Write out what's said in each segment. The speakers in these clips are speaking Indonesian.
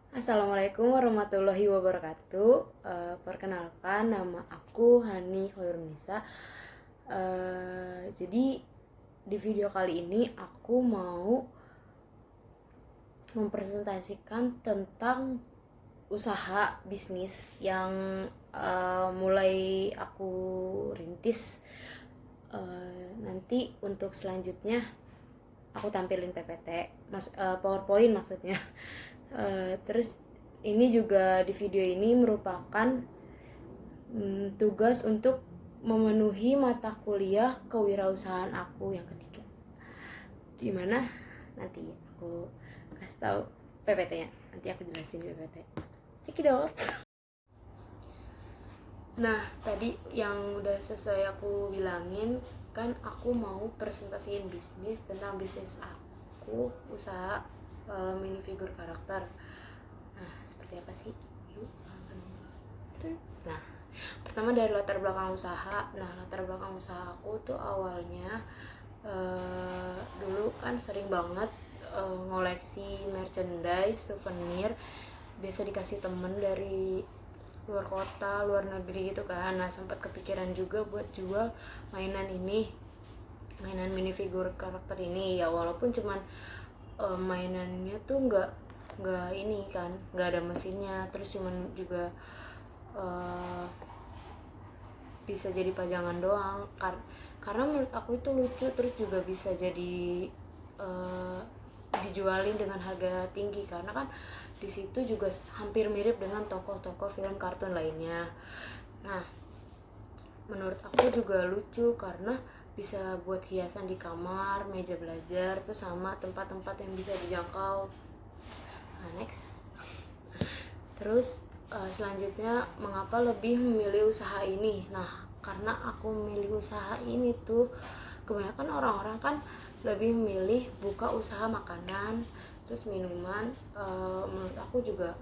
Assalamualaikum warahmatullahi wabarakatuh. Perkenalkan, nama aku Hani Khairunisa. Jadi di video kali ini aku mau mempresentasikan tentang usaha bisnis yang mulai aku rintis. Nanti untuk selanjutnya aku tampilin PPT, PowerPoint maksudnya. Terus ini juga di video ini merupakan tugas untuk memenuhi mata kuliah kewirausahaan aku yang ketiga, dimana nanti aku kasih tahu PPT-nya, nanti aku jelasin PPT. Cekidot. Nah, tadi yang udah sesuai aku bilangin kan, aku mau presentasiin bisnis tentang bisnis aku, usaha minifigure karakter. Nah, seperti apa sih? Yuk langsung start. Nah, pertama dari latar belakang usaha. Nah, latar belakang usaha aku tuh awalnya dulu kan sering banget ngoleksi merchandise, souvenir, biasa dikasih temen dari luar kota, luar negeri gitu kan. Nah, sempat kepikiran juga buat jual mainan ini, mainan minifigure karakter ini ya, walaupun cuman mainannya tuh nggak ini kan, nggak ada mesinnya, terus cuman juga bisa jadi pajangan doang karena menurut aku itu lucu, terus juga bisa jadi dijualin dengan harga tinggi karena kan di situ juga hampir mirip dengan tokoh-tokoh film kartun lainnya. Nah, menurut aku juga lucu karena bisa buat hiasan di kamar, meja belajar, tuh sama tempat-tempat yang bisa dijangkau. Nah, next. Terus selanjutnya, mengapa lebih memilih usaha ini? Nah, karena aku memilih usaha ini tuh, kebanyakan orang-orang kan lebih memilih buka usaha makanan, terus minuman. Menurut aku juga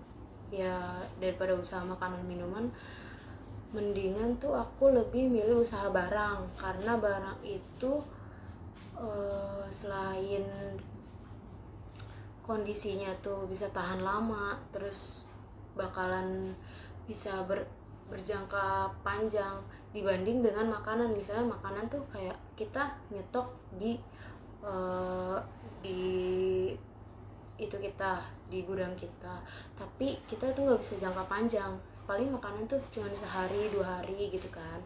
ya, daripada usaha makanan minuman, mendingan tuh aku lebih milih usaha barang, karena barang itu selain kondisinya tuh bisa tahan lama, terus bakalan bisa berjangka panjang dibanding dengan makanan. Misalnya makanan tuh kayak kita nyetok di itu kita di gudang kita, tapi kita tuh nggak bisa jangka panjang, paling makanan tuh cuma sehari 2 hari gitu kan.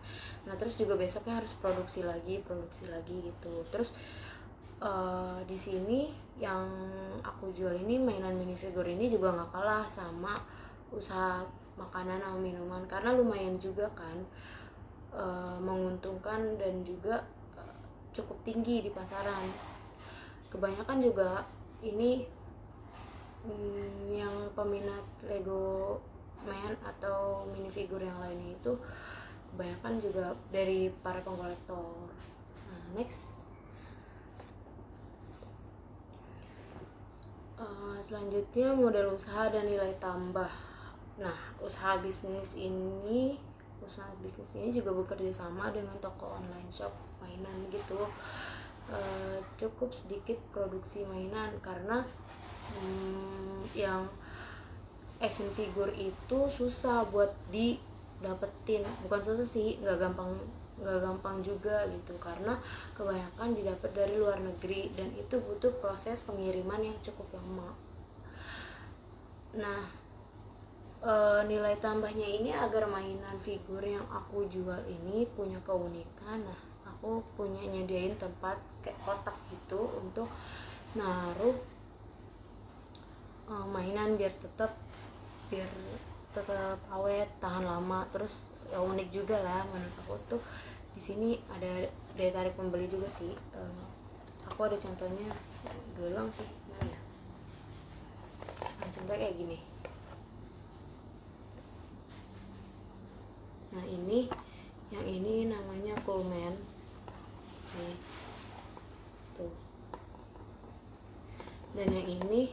Nah, terus juga besoknya harus produksi lagi gitu. Terus di sini yang aku jual ini, mainan minifigure ini, juga nggak kalah sama usaha makanan atau minuman karena lumayan juga kan, menguntungkan dan juga cukup tinggi di pasaran. Kebanyakan juga ini yang peminat Lego Man atau minifigure yang lainnya itu kebanyakan juga dari para pengkolektor. Nah, next. Selanjutnya, model usaha dan nilai tambah. Nah, usaha bisnis ini juga bekerja sama dengan toko online shop mainan gitu. Cukup sedikit produksi mainan karena yang action figure itu susah buat didapetin. Bukan susah sih, nggak gampang juga gitu, karena kebanyakan didapat dari luar negeri dan itu butuh proses pengiriman yang cukup lama. Nah, nilai tambahnya ini agar mainan figur yang aku jual ini punya keunikan. Nah, aku punya nyediain tempat kayak kotak gitu untuk naruh mainan biar tetap awet, tahan lama, terus ya unik juga lah menurut aku tuh. Di sini ada daya tarik pembeli juga sih. Aku ada contohnya, gelang sih. Nah, ya. Nah, contohnya kayak gini. Nah, yang ini namanya Coolman. Nih. Tuh. Dan yang ini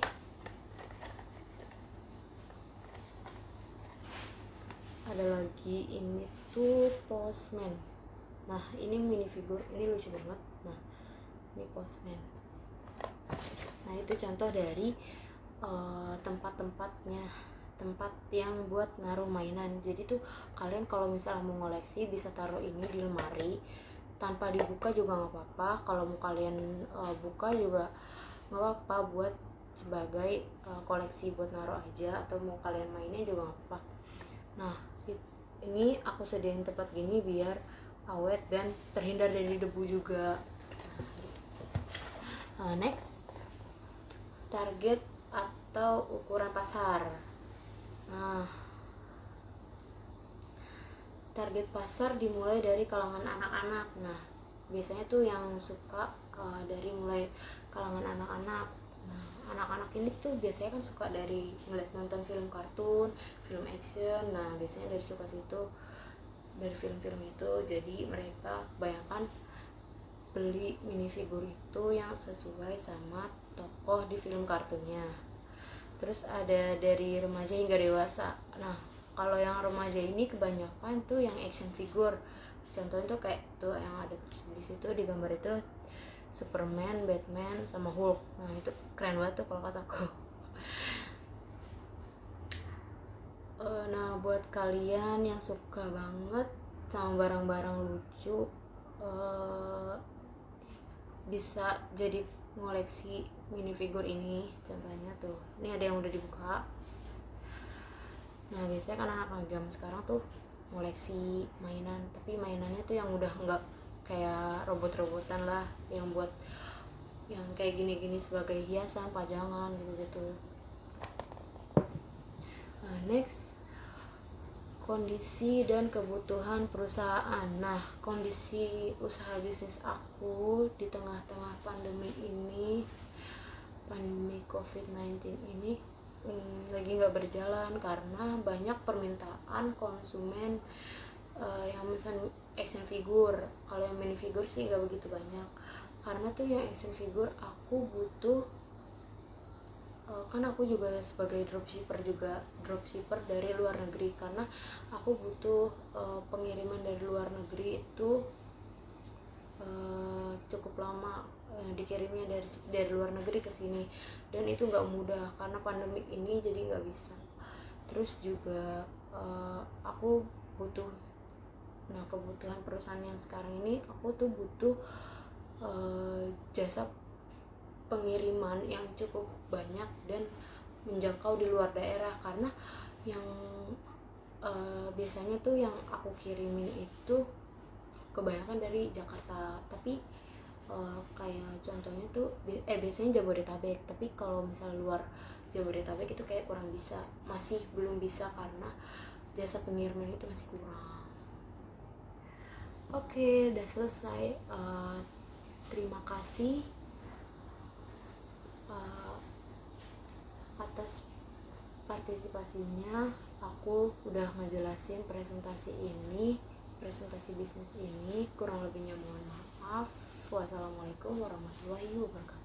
ada lagi, ini tuh Postman. Nah, ini minifigure, ini lucu banget. Nah, ini Postman. Nah, itu contoh dari tempat-tempatnya, tempat yang buat naruh mainan. Jadi tuh kalian kalau misalnya mau ngoleksi bisa taruh ini di lemari tanpa dibuka juga nggak apa-apa. Kalau mau kalian buka juga nggak apa-apa, buat sebagai koleksi buat naruh aja, atau mau kalian mainin juga nggak apa-apa. Nah ini aku sediain tempat gini biar awet dan terhindar dari debu juga. Next, target atau ukuran pasar. Nah, target pasar dimulai dari kalangan anak-anak. Nah, biasanya tuh yang suka dari mulai kalangan anak-anak. Nah, anak-anak ini tuh biasanya kan suka dari ngeliat nonton film kartun, film action. Nah, biasanya dari suka situ, dari film-film itu. Jadi mereka bayangkan beli minifigure itu yang sesuai sama tokoh di film kartunnya. Terus ada dari remaja hingga dewasa. Nah, kalau yang remaja ini kebanyakan tuh yang action figure. Contohnya tuh kayak tuh yang ada di situ di gambar itu Superman, Batman, sama Hulk. Nah, itu keren banget tuh kalau kataku. Nah, buat kalian yang suka banget sama barang-barang lucu, bisa jadi ngoleksi minifigure ini. Contohnya tuh, ini ada yang udah dibuka. Nah, biasanya kan anak-anak zaman sekarang tuh ngoleksi mainan, tapi mainannya tuh yang udah nggak kayak robot-robotan lah, yang buat yang kayak gini-gini sebagai hiasan, pajangan gitu-gitu. Next, kondisi dan kebutuhan perusahaan. Nah, kondisi usaha bisnis aku di tengah-tengah pandemi ini, pandemi COVID-19 ini lagi nggak berjalan karena banyak permintaan konsumen yang pesan action figure. Kalau yang minifigure sih nggak begitu banyak, karena tuh yang action figure aku butuh, kan aku juga sebagai dropshipper dari luar negeri, karena aku butuh pengiriman dari luar negeri itu cukup lama, dikirimnya dari luar negeri ke sini, dan itu nggak mudah karena pandemik ini, jadi nggak bisa. Terus juga aku butuh, nah kebutuhan perusahaan yang sekarang ini aku tuh butuh jasa pengiriman yang cukup banyak dan menjangkau di luar daerah, karena yang biasanya tuh yang aku kirimin itu kebanyakan dari Jakarta, tapi kayak contohnya tuh biasanya Jabodetabek, tapi kalau misalnya luar Jabodetabek itu kayak kurang bisa, masih belum bisa karena jasa pengiriman itu masih kurang. Oke, udah selesai. Terima kasih atas partisipasinya. Aku udah ngejelasin presentasi bisnis ini, kurang lebihnya mohon maaf. Wassalamualaikum warahmatullahi wabarakatuh.